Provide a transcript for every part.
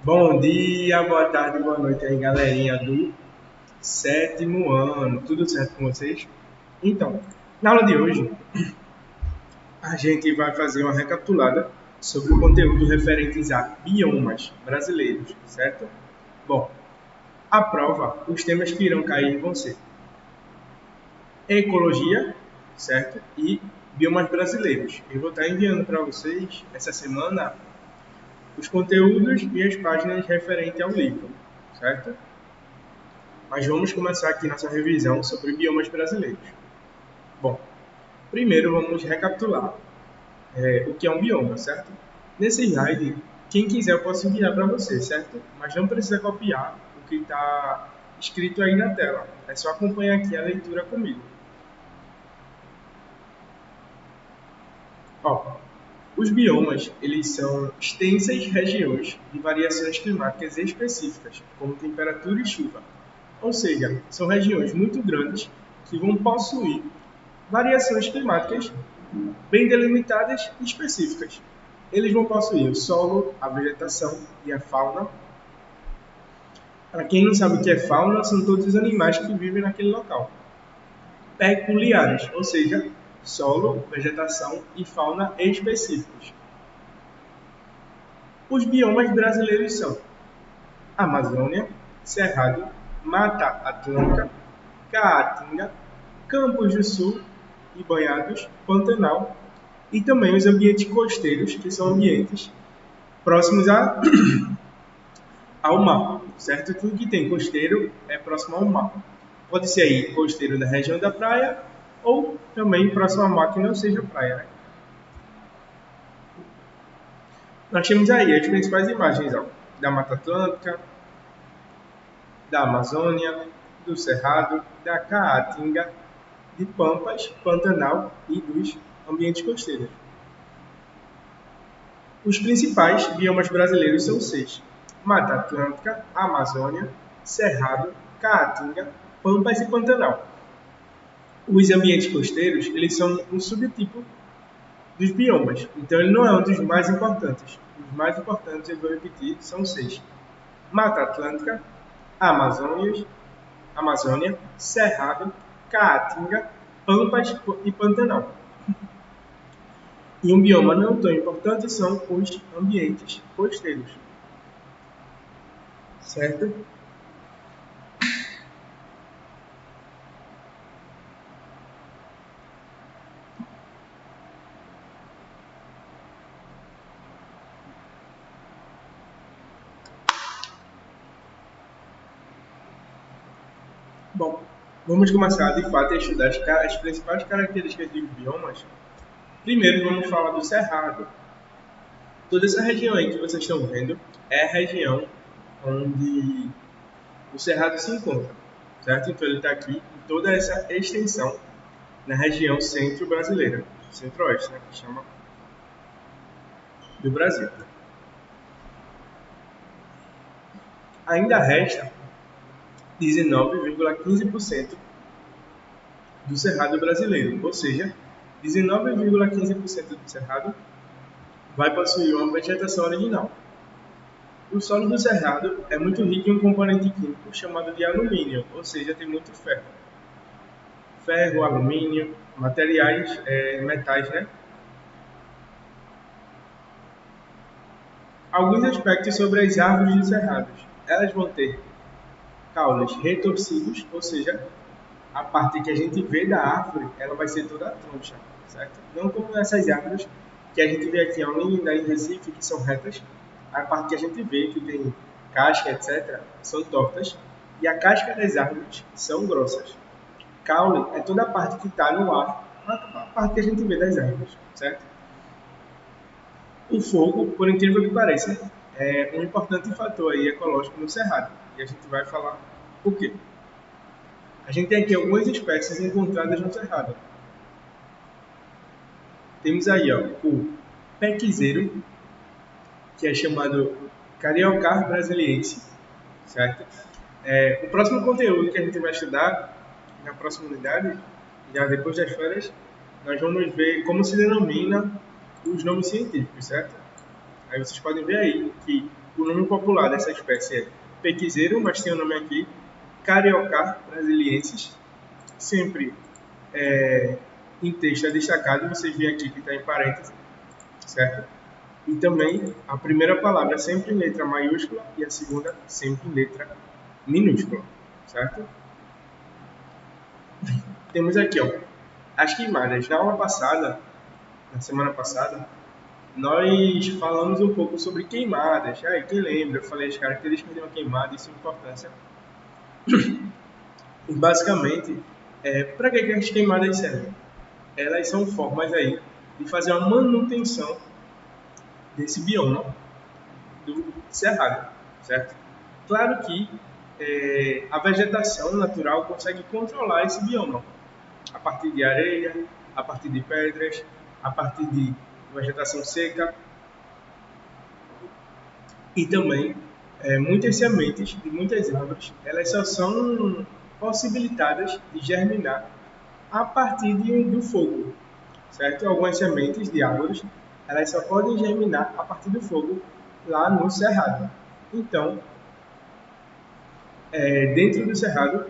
Bom dia, boa tarde, boa noite aí, galerinha do sétimo ano. Tudo certo com vocês? Então, na aula de hoje, a gente vai fazer uma recapitulada sobre o conteúdo referentes a biomas brasileiros, certo? Bom, a prova, os temas que irão cair vão ser ecologia, certo? E biomas brasileiros. Eu vou estar enviando para vocês essa semana os conteúdos e as páginas referentes ao livro, certo? Mas vamos começar aqui nossa revisão sobre biomas brasileiros. Bom, primeiro vamos recapitular o que é um bioma, certo? Nesse slide, quem quiser eu posso enviar para você, certo? Mas não precisa copiar o que está escrito aí na tela. É só acompanhar aqui a leitura comigo. Ó, os biomas, eles são extensas regiões de variações climáticas específicas, como temperatura e chuva. Ou seja, são regiões muito grandes que vão possuir variações climáticas bem delimitadas e específicas. Eles vão possuir o solo, a vegetação e a fauna. Para quem não sabe o que é fauna, são todos os animais que vivem naquele local. Peculiares, ou seja, solo, vegetação e fauna específicos. Os biomas brasileiros são Amazônia, Cerrado, Mata Atlântica, Caatinga, Campos do Sul e Banhados, Pantanal e também os ambientes costeiros, que são ambientes próximos ao mar, certo? Tudo que tem costeiro é próximo ao mar. Pode ser aí costeiro da região da praia ou também próximo ao mar que não seja praia, né? Nós temos aí as principais imagens da Mata Atlântica, da Amazônia, do Cerrado, da Caatinga, de Pampas, Pantanal e dos ambientes costeiros. Os principais biomas brasileiros são seis: Mata Atlântica, Amazônia, Cerrado, Caatinga, Pampas e Pantanal. Os ambientes costeiros, eles são um subtipo dos biomas, então ele não é um dos mais importantes. Os mais importantes, eu vou repetir, são seis: Mata Atlântica, Amazônia, Cerrado, Caatinga, Pampas e Pantanal. E um bioma não tão importante são os ambientes costeiros, certo? Bom, vamos começar de fato a estudar as principais características dos biomas. Primeiro vamos falar do Cerrado. Toda essa região aí que vocês estão vendo é a região onde o Cerrado se encontra, certo? Então ele está aqui em toda essa extensão na região centro-brasileira, centro-oeste, né, que chama do Brasil. Ainda resta 19,15% do Cerrado brasileiro, ou seja, 19,15% do Cerrado vai possuir uma vegetação original. O solo do Cerrado é muito rico em um componente químico chamado de alumínio, ou seja, tem muito ferro. Ferro, alumínio, materiais, metais, né? Alguns aspectos sobre as árvores do Cerrado. Elas vão ter caules retorcidos, ou seja, a parte que a gente vê da árvore, ela vai ser toda troncha, certo? Não como essas árvores que a gente vê aqui em Recife, que são retas. A parte que a gente vê, que tem casca, etc., são tortas. E a casca das árvores são grossas. Caule é toda a parte que está no ar, a parte que a gente vê das árvores, certo? O fogo, por incrível que pareça, é um importante fator aí ecológico no Cerrado. E a gente vai falar por quê. A gente tem aqui algumas espécies encontradas no Cerrado. Temos aí o pequizeiro, que é chamado Cariocar brasiliense, certo? O próximo conteúdo que a gente vai estudar na próxima unidade, já depois das férias, nós vamos ver como se denomina os nomes científicos, certo? Aí vocês podem ver aí que o nome popular dessa espécie é pequiseiro, mas tem o nome aqui Carioca brasiliensis, sempre em texto é destacado, vocês veem aqui que está em parênteses, certo? E também a primeira palavra sempre em letra maiúscula e a segunda sempre em letra minúscula, certo? Temos aqui, ó, as queimadas. Na aula passada, na semana passada, nós falamos um pouco sobre queimadas. Aí, quem lembra? Eu falei as características de uma queimada e sua importância. E, basicamente, para que as queimadas servem? Elas são formas aí de fazer uma manutenção desse bioma do cerrado, certo? Claro que a vegetação natural consegue controlar esse bioma a partir de areia, a partir de pedras, a partir de vegetação seca e também muitas sementes de muitas árvores, elas só são possibilitadas de germinar a partir do fogo, certo? Algumas sementes de árvores, elas só podem germinar a partir do fogo lá no cerrado. Então, dentro do cerrado,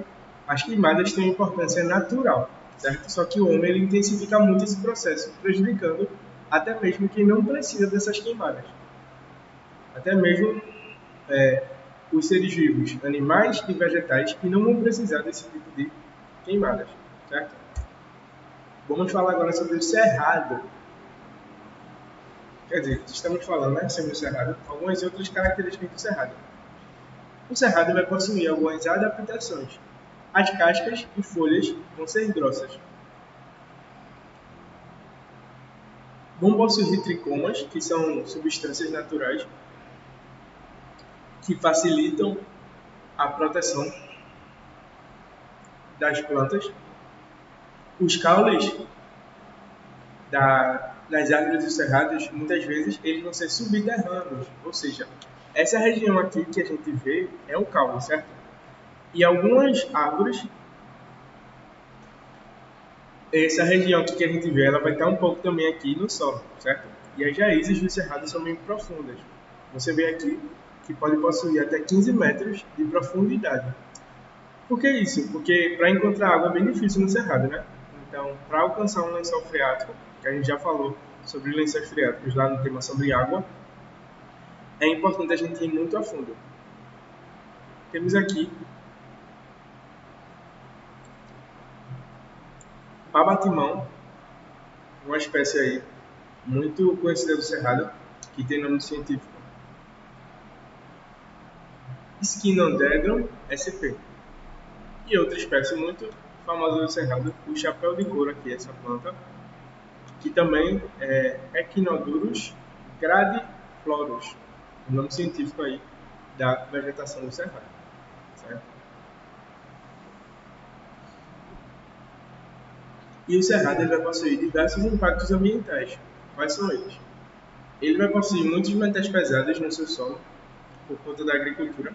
as queimadas têm importância natural, certo? Só que o homem ele intensifica muito esse processo, prejudicando até mesmo quem não precisa dessas queimadas. Até mesmo os seres vivos, animais e vegetais, que não vão precisar desse tipo de queimadas, certo? Vamos falar agora sobre o cerrado. Quer dizer, estamos falando sobre o cerrado, algumas outras características do cerrado. O cerrado vai possuir algumas adaptações. As cascas e folhas vão ser grossas. Vão possuir tricomas, que são substâncias naturais que facilitam a proteção das plantas. Os caules das árvores dos cerrados, muitas vezes, eles vão ser subterrâneos, ou seja, essa região aqui que a gente vê é o caule, certo? E algumas árvores, essa região aqui que a gente vê, ela vai estar um pouco também aqui no solo, certo? E as raízes dos cerrados são bem profundas. Você vê aqui que pode possuir até 15 metros de profundidade. Por que isso? Porque para encontrar água é bem difícil no cerrado, né? Então, para alcançar um lençol freático, que a gente já falou sobre lençóis freáticos lá no tema sobre água, é importante a gente ir muito a fundo. Temos aqui Babatimão, uma espécie aí muito conhecida do cerrado, que tem nome científico Schinodendron sp. E outra espécie muito famosa do cerrado, o chapéu de couro aqui, essa planta, que também é Echinodurus gradiflorus, o nome científico aí da vegetação do cerrado, certo? E o cerrado ele vai possuir diversos impactos ambientais. Quais são eles? Ele vai possuir muitos metais pesados no seu solo, por conta da agricultura.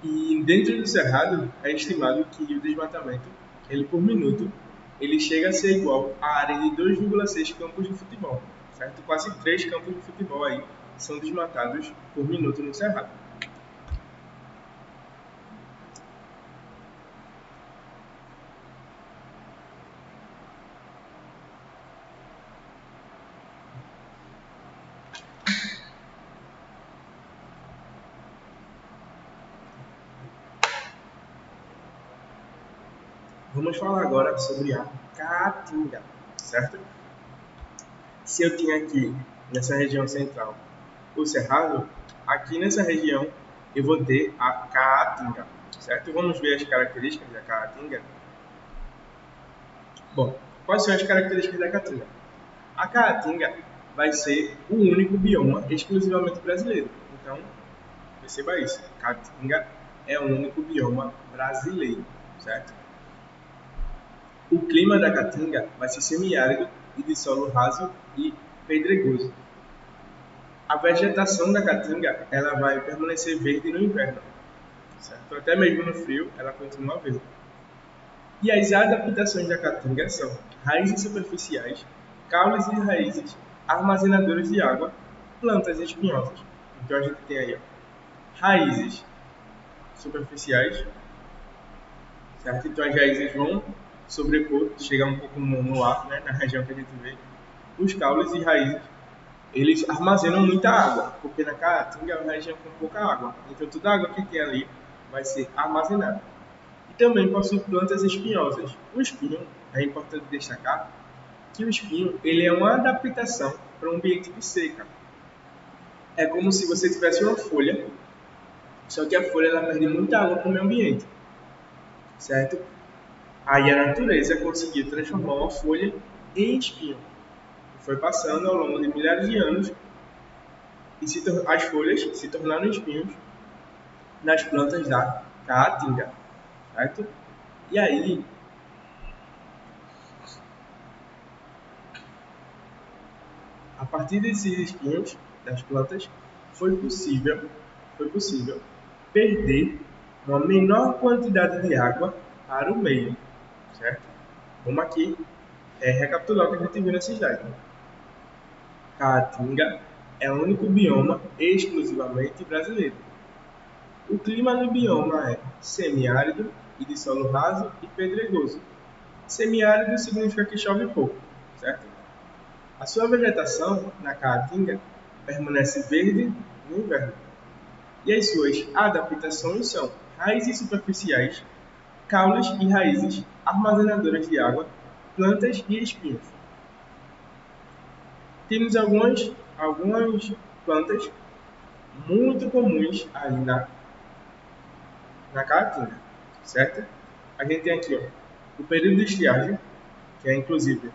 E dentro do cerrado, é estimado que o desmatamento, ele por minuto, ele chega a ser igual à área de 2,6 campos de futebol, certo? Quase 3 campos de futebol aí são desmatados por minuto no cerrado. Vamos falar agora sobre a caatinga, certo? Se eu tinha aqui, nessa região central, o cerrado, aqui nessa região eu vou ter a caatinga, certo? Vamos ver as características da caatinga. Bom, quais são as características da caatinga? A caatinga vai ser o único bioma exclusivamente brasileiro. Então, perceba isso. Caatinga é o único bioma brasileiro, certo? O clima da Caatinga vai ser semiárido e de solo raso e pedregoso. A vegetação da Caatinga ela vai permanecer verde no inverno, certo? Até mesmo no frio ela continua verde. E as adaptações da Caatinga são raízes superficiais, caules e raízes armazenadoras de água, plantas espinhosas. Então a gente tem aí, ó, raízes superficiais, certo? Então as raízes vão sobrepor, chegar um pouco no ar, né, na região que a gente vê. Os caules e raízes, eles armazenam muita água, porque na caatinga é uma região com pouca água. Então toda a água que tem ali vai ser armazenada. E também possui plantas espinhosas. O espinho, é importante destacar que o espinho ele é uma adaptação para um ambiente de seca. É como se você tivesse uma folha, só que a folha ela perde muita água para o meio ambiente, certo? Aí a natureza conseguiu transformar uma folha em espinho. Foi passando ao longo de milhares de anos e as folhas se tornaram espinhos nas plantas da caatinga, certo? E aí, a partir desses espinhos das plantas, foi possível perder uma menor quantidade de água para o meio, certo? Vamos aqui recapitular o que a gente viu nesse slide. Caatinga é o único bioma exclusivamente brasileiro. O clima do bioma é semiárido e de solo raso e pedregoso. Semiárido significa que chove pouco, certo? A sua vegetação na Caatinga permanece verde no inverno. E as suas adaptações são raízes superficiais, caules e raízes armazenadoras de água, plantas e espinhos. Temos algumas plantas muito comuns aí na Caatinga, certo? A gente tem aqui o período de estiagem, que é inclusive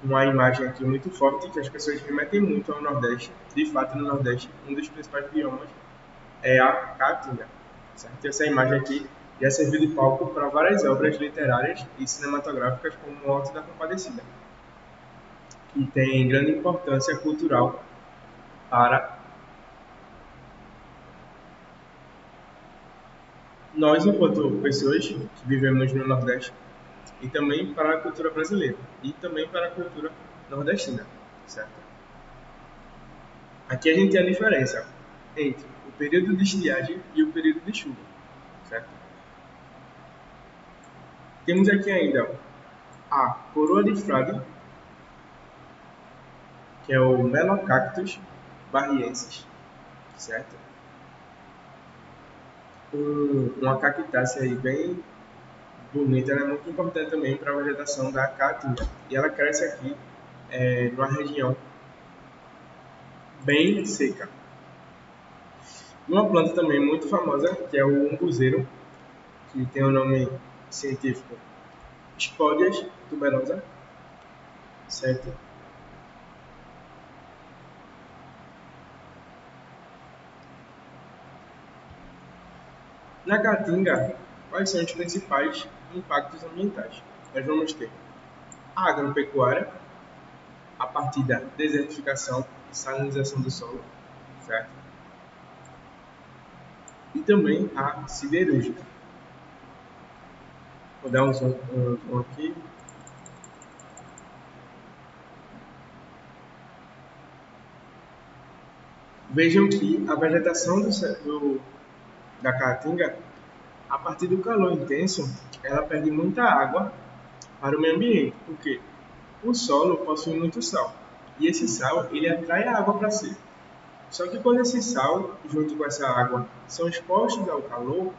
uma imagem aqui muito forte, que as pessoas remetem muito ao Nordeste. De fato, no Nordeste, um dos principais biomas é a Caatinga, certo? Essa imagem aqui já serviu de palco para várias obras literárias e cinematográficas, como O Alto da Compadecida, que tem grande importância cultural para nós, enquanto pessoas que vivemos no Nordeste, e também para a cultura brasileira, e também para a cultura nordestina, certo? Aqui a gente tem a diferença entre o período de estiagem e o período de chuva, certo? Temos aqui ainda a coroa de frade, que é o Melocactus barriensis, certo? Uma cactácea aí bem bonita, né? Muito importante também para a vegetação da caatinga. E ela cresce aqui numa região bem seca. E uma planta também muito famosa, que é o umbuzeiro, que tem o nome científico Spodias tuberosa, certo? Na Caatinga, quais são os principais impactos ambientais? Nós vamos ter a agropecuária, a partir da desertificação e salinização do solo, certo? E também a siderúrgica. Vou dar um zoom aqui. Vejam que a vegetação da Caatinga, a partir do calor intenso, ela perde muita água para o meio ambiente, porque o solo possui muito sal. E esse sal, ele atrai a água para si. Só que quando esse sal, junto com essa água, são expostos ao calor,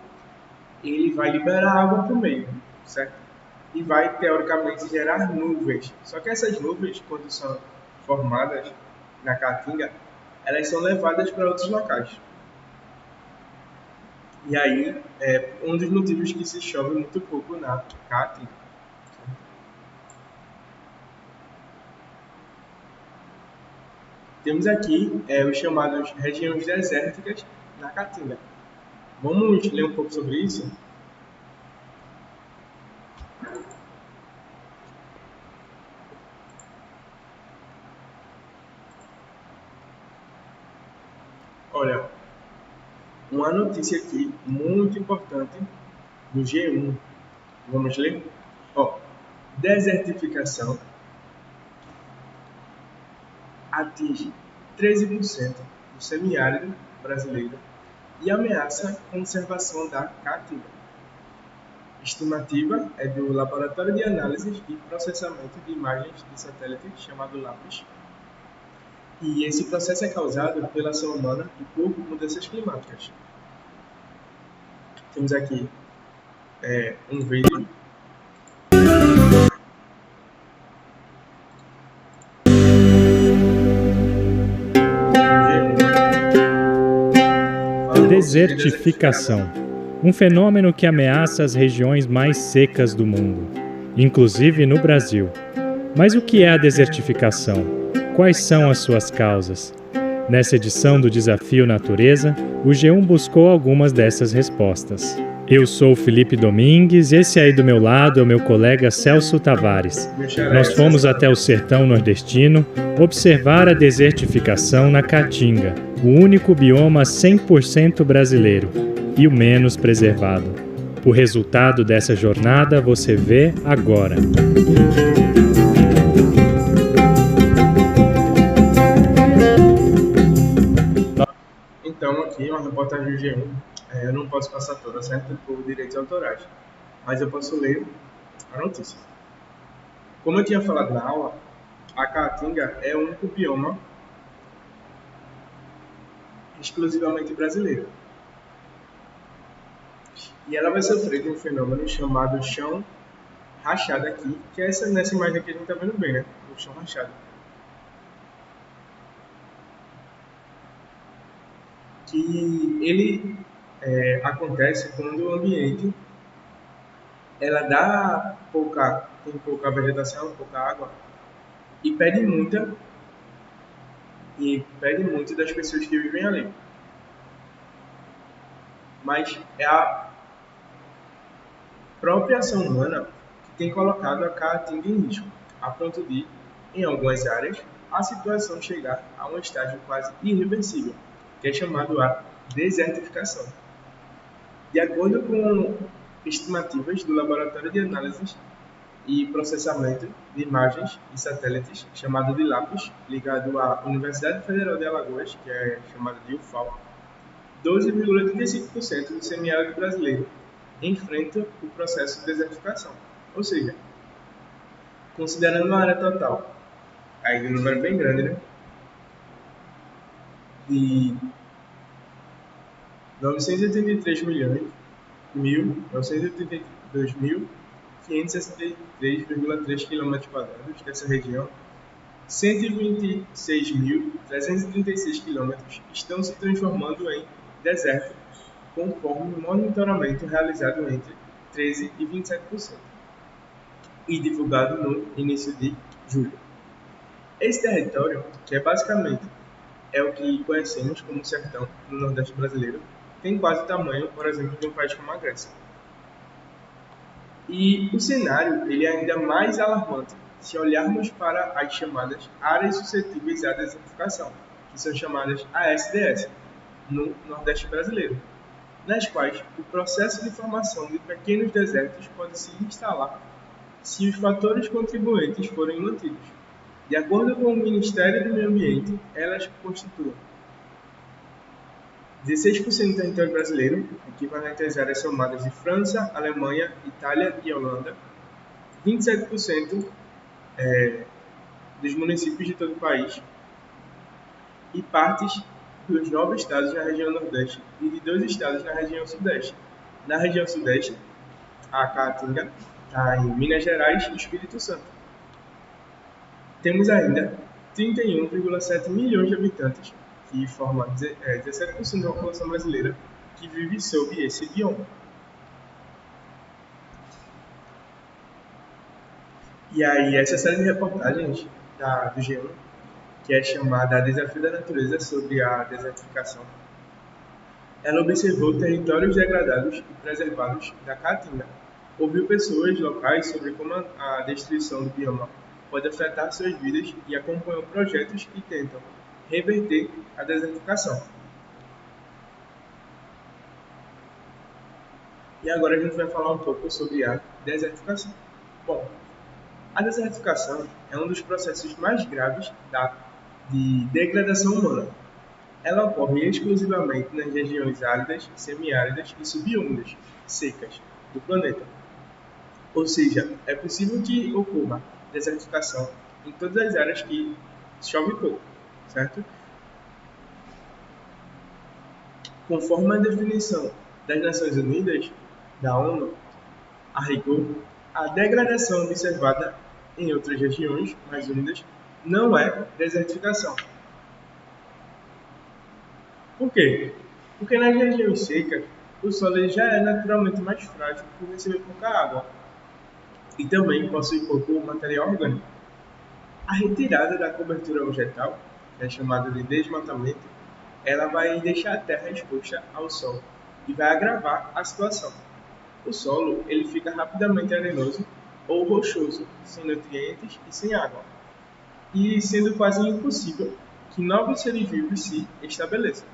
ele vai liberar água para o meio, certo? E vai, teoricamente, gerar nuvens. Só que essas nuvens, quando são formadas na Caatinga, elas são levadas para outros locais. E aí, é um dos motivos que se chove muito pouco na Caatinga. Temos aqui os chamados regiões desérticas na Caatinga. Vamos ler um pouco sobre isso? Olha, uma notícia aqui muito importante do G1. Vamos ler? Ó, desertificação atinge 13% do semiárido brasileiro e ameaça a conservação da caatinga. Estimativa é do Laboratório de Análises e Processamento de Imagens de Satélite, chamado LAPIS, e esse processo é causado pela ação humana e por mudanças climáticas. Temos aqui um vídeo. Desertificação, um fenômeno que ameaça as regiões mais secas do mundo, inclusive no Brasil. Mas o que é a desertificação? Quais são as suas causas? Nessa edição do Desafio Natureza, o G1 buscou algumas dessas respostas. Eu sou Felipe Domingues, esse aí do meu lado é o meu colega Celso Tavares. Nós fomos até o sertão nordestino observar a desertificação na Caatinga, o único bioma 100% brasileiro e o menos preservado. O resultado dessa jornada você vê agora. Então, aqui uma reportagem do G1. Eu não posso passar toda, certo? Por direitos autorais. Mas eu posso ler a notícia. Como eu tinha falado na aula, a Caatinga é o único bioma exclusivamente brasileiro. E ela vai sofrer de um fenômeno chamado chão rachado aqui, que é nessa imagem que a gente está vendo bem, né? O chão rachado. Que ele acontece quando o ambiente tem pouca vegetação, pouca água e pede muito das pessoas que vivem ali. Mas é a própria ação humana que tem colocado a Caatinga em risco, a ponto de, em algumas áreas, a situação chegar a um estágio quase irreversível, que é chamado a desertificação. De acordo com estimativas do Laboratório de Análises e Processamento de Imagens e Satélites, chamado de LAPIS, ligado à Universidade Federal de Alagoas, que é chamada de UFAL, 12,35% do semiárido brasileiro enfrenta o processo de desertificação. Ou seja, considerando uma área total, aí um número bem grande, né? De 982.563,3 km dessa região, 126.336 km estão se transformando em deserto, conforme o monitoramento realizado entre 13% e 27%, e divulgado no início de julho. Esse território, que basicamente é o que conhecemos como sertão no Nordeste brasileiro, tem quase o tamanho, por exemplo, de um país como a Grécia. E o cenário ele é ainda mais alarmante se olharmos para as chamadas áreas suscetíveis à desertificação, que são chamadas ASDS, no Nordeste brasileiro, nas quais o processo de formação de pequenos desertos pode se instalar se os fatores contribuintes forem mantidos. De acordo com o Ministério do Meio Ambiente, elas constituem 16% do território brasileiro, equivalente às áreas somadas de França, Alemanha, Itália e Holanda, 27% dos municípios de todo o país e partes dos 9 estados na região Nordeste e de 2 estados na região Sudeste. Na região Sudeste, a Caatinga está em Minas Gerais e Espírito Santo. Temos ainda 31,7 milhões de habitantes, que formam 17% da população brasileira, que vive sob esse bioma. E aí, essa série de reportagens do G1, que é chamada Desafio da Natureza sobre a Desertificação, ela observou territórios degradados e preservados da Caatinga, ouviu pessoas locais sobre como a destruição do bioma pode afetar suas vidas e acompanhou projetos que tentam reverter a desertificação. E agora a gente vai falar um pouco sobre a desertificação. Bom, a desertificação é um dos processos mais graves da de degradação humana. Ela ocorre exclusivamente nas regiões áridas, semiáridas e subúmidas, secas, do planeta. Ou seja, é possível que ocorra desertificação em todas as áreas que chove pouco, certo? Conforme a definição das Nações Unidas, da ONU, a rigor, a degradação observada em outras regiões mais úmidas não é desertificação. Por quê? Porque nas regiões secas, o solo já é naturalmente mais frágil por receber pouca água e também possui pouco material orgânico. A retirada da cobertura vegetal, que é chamada de desmatamento, ela vai deixar a terra exposta ao sol e vai agravar a situação. O solo ele fica rapidamente arenoso ou rochoso, sem nutrientes e sem água, e sendo quase impossível que novos seres vivos se estabeleçam.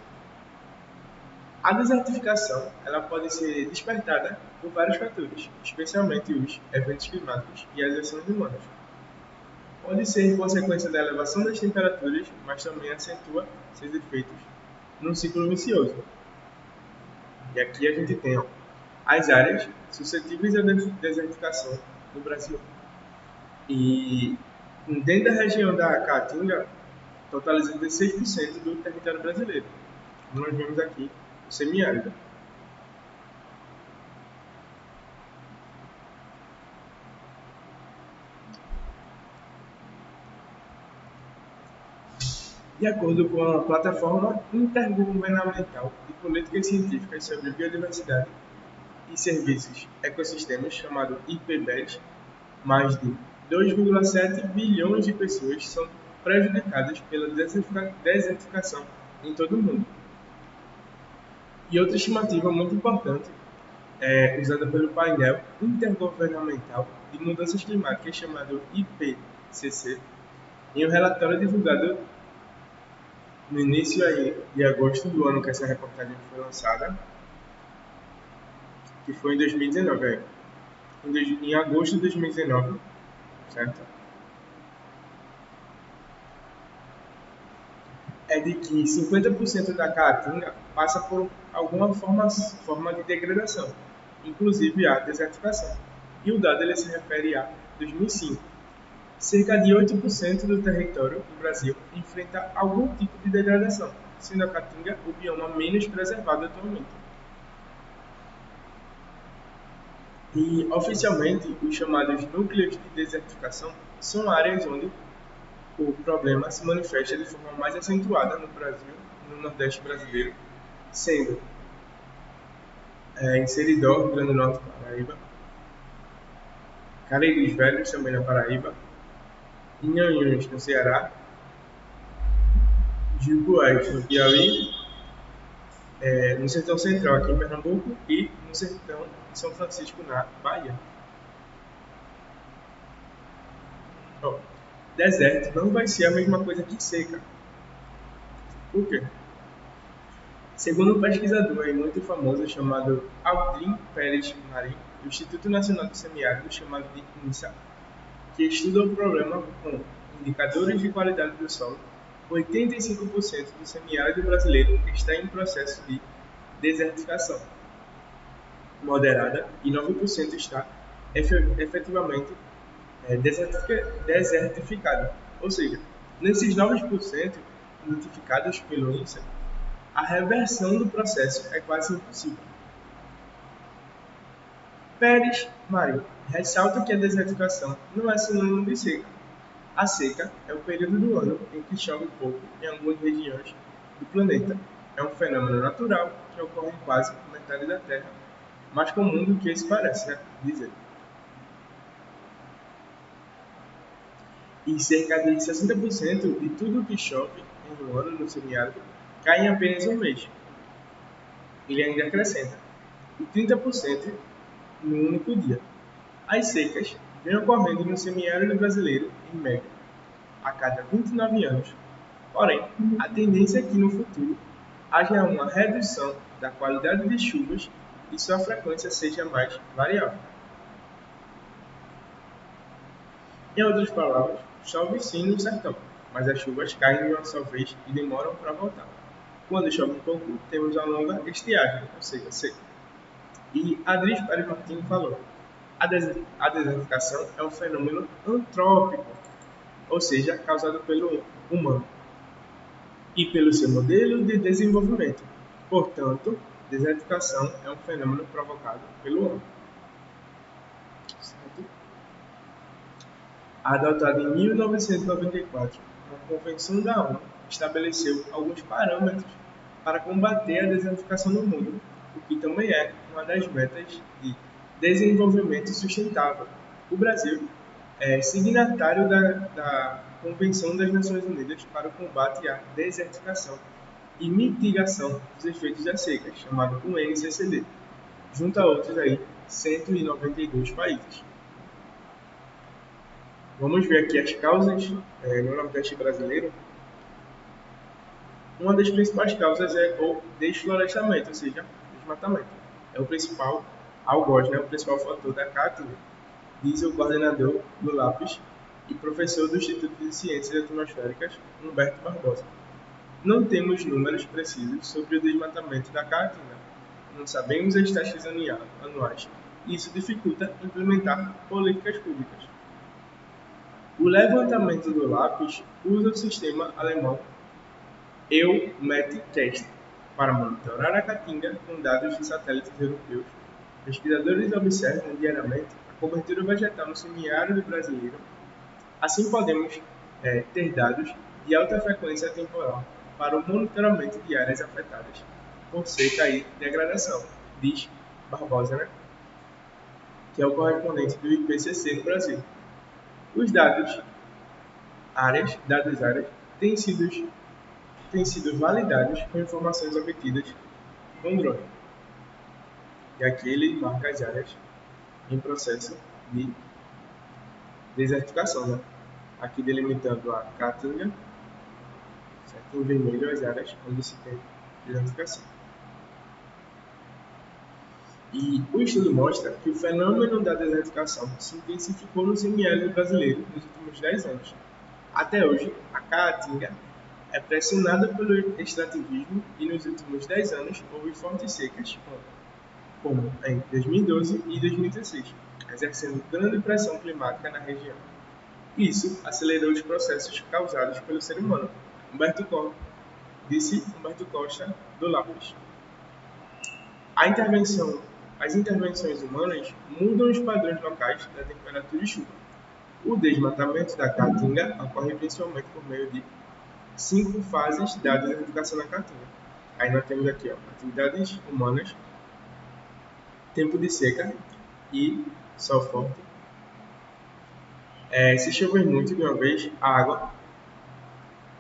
A desertificação ela pode ser despertada por vários fatores, especialmente os eventos climáticos e as ações humanas. Pode ser consequência da elevação das temperaturas, mas também acentua seus efeitos num ciclo vicioso. E aqui a gente tem as áreas suscetíveis à desertificação no Brasil. E dentro da região da Caatinga, totaliza 16% do território brasileiro. Como nós vemos aqui, o semiárido. De acordo com a Plataforma Intergovernamental de Políticas Científicas sobre Biodiversidade e Serviços Ecossistemas, chamado IPBES, mais de 2,7 bilhões de pessoas são prejudicadas pela desertificação em todo o mundo. E outra estimativa muito importante é usada pelo painel intergovernamental de mudanças climáticas chamado IPCC, em um relatório divulgado no início de agosto do ano que essa reportagem foi lançada, que foi em 2019, em agosto de 2019, certo? É de que 50% da caatinga passa por alguma forma de degradação, inclusive a desertificação. E o dado ele se refere a 2005. Cerca de 8% do território do Brasil enfrenta algum tipo de degradação, sendo a caatinga o bioma menos preservado atualmente. E, oficialmente, os chamados núcleos de desertificação são áreas onde o problema se manifesta de forma mais acentuada no Brasil, no Nordeste brasileiro, sendo em Seridó, Rio Grande do Norte, Paraíba, Carreiros Velhos, também na Paraíba, Inhanhões, no Ceará, Jucuás, no Piauí, no Sertão Central, aqui em Pernambuco, e no Sertão de São Francisco, na Bahia. Deserto não vai ser a mesma coisa que seca. Por quê? Segundo um pesquisador muito famoso chamado Aldrin Pérez Marim, do Instituto Nacional do Semiárido, chamado de INSA, que estuda o problema com indicadores de qualidade do solo, 85% do semiárido brasileiro está em processo de desertificação moderada e 9% está efetivamente desertificado. Ou seja, nesses 9% notificados pelo INSA, a reversão do processo é quase impossível. Pérez Marim ressalta que a desertificação não é sinônimo de seca. A seca é o período do ano em que chove pouco em algumas regiões do planeta. É um fenômeno natural que ocorre em quase metade da Terra, mais comum do que isso parece dizer. E cerca de 60% de tudo que chove em um ano no semiárido cai em apenas um mês. Ele ainda acrescenta, e 30% no único dia. As secas vêm ocorrendo no semiárido brasileiro, em média, a cada 29 anos. Porém, a tendência é que no futuro haja uma redução da qualidade de chuvas e sua frequência seja mais variável. Em outras palavras, chove sim no sertão, mas as chuvas caem de uma só vez e demoram para voltar. Quando chove um pouco, temos uma longa estiagem, ou seja, seca. E Adris Pérez Martins falou: a desertificação é um fenômeno antrópico, ou seja, causado pelo humano e pelo seu modelo de desenvolvimento. Portanto, desertificação é um fenômeno provocado pelo homem. Certo? Adotada em 1994, a Convenção da ONU estabeleceu alguns parâmetros para combater a desertificação no mundo, o que também é uma das metas de desenvolvimento sustentável. O Brasil é signatário da Convenção das Nações Unidas para o combate à desertificação e mitigação dos efeitos das secas, chamado UNCCD, junto a outros aí 192 países. Vamos ver aqui as causas no Nordeste brasileiro. Uma das principais causas é o desflorestamento, ou seja, desmatamento. É o principal algoz, o principal fator da caatinga, diz o coordenador do LAPES e professor do Instituto de Ciências Atmosféricas, Humberto Barbosa. Não temos números precisos sobre o desmatamento da caatinga. Não sabemos as taxas anuais. Isso dificulta implementar políticas públicas. O levantamento do LAPES usa o sistema alemão EUMETCAST para monitorar a caatinga com dados de satélites europeus. Pesquisadores observam diariamente a cobertura vegetal no semiárido brasileiro. Assim, podemos ter dados de alta frequência temporal para o monitoramento de áreas afetadas por seca e degradação, diz Barbosa, que é o correspondente do IPCC no Brasil. Os dados áreas têm sido validados com informações obtidas com drone. E aqui ele marca as áreas em processo de desertificação, Aqui delimitando a caatinga, certo? Em vermelho as áreas onde se tem desertificação. E o estudo mostra que o fenômeno da desertificação se intensificou no semiárido brasileiro nos últimos 10 anos. Até hoje, a caatinga é pressionada pelo extrativismo e nos últimos 10 anos houve fontes secas, como em 2012 e 2016, exercendo grande pressão climática na região. Isso acelerou os processos causados pelo ser humano, disse Humberto Costa, do LAPES. As intervenções humanas mudam os padrões locais da temperatura e chuva. O desmatamento da caatinga ocorre principalmente por meio de 5 fases da desertificação da caatinga. Aí nós temos aqui atividades humanas, tempo de seca e sol forte. Se chover muito de uma vez, a água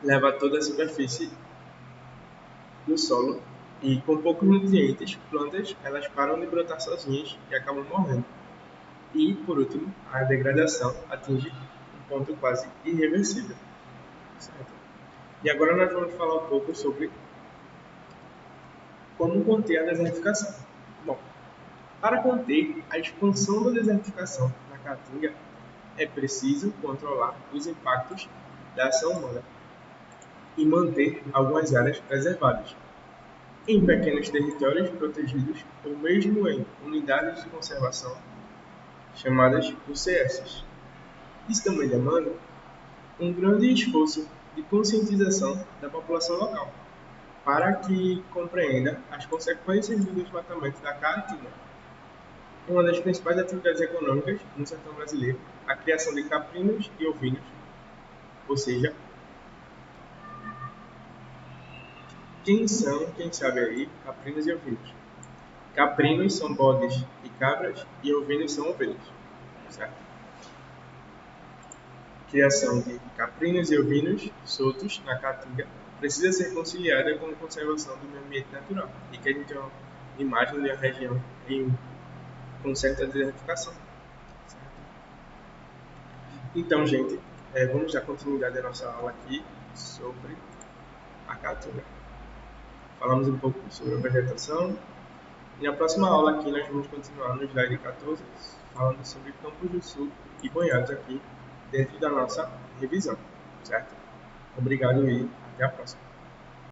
leva toda a superfície do solo e com poucos nutrientes, plantas elas param de brotar sozinhas e acabam morrendo. E, por último, a degradação atinge um ponto quase irreversível. Certo? E agora nós vamos falar um pouco sobre como conter a desertificação. Bom, para conter a expansão da desertificação na caatinga, é preciso controlar os impactos da ação humana e manter algumas áreas preservadas em pequenos territórios protegidos ou mesmo em unidades de conservação chamadas UCS. Isso também demanda um grande esforço de conscientização da população local para que compreenda as consequências do desmatamento da caatinga. Uma das principais atividades econômicas no sertão brasileiro, a criação de caprinos e ovinos, ou seja, quem sabe aí, caprinos e ovinos? Caprinos são bodes e cabras e ovinos são ovelhas, certo? Criação de caprinos e ovinos soltos na caatinga precisa ser conciliada com a conservação do meio ambiente natural e que a gente tem uma imagem de uma região com certa desertificação. Certo? Então, gente, vamos dar continuidade à nossa aula aqui sobre a caatinga. Falamos um pouco sobre a vegetação. E na próxima aula aqui nós vamos continuar no slide 14, falando sobre Campos do Sul e Banhados aqui dentro da nossa revisão, certo? Obrigado e até a próxima.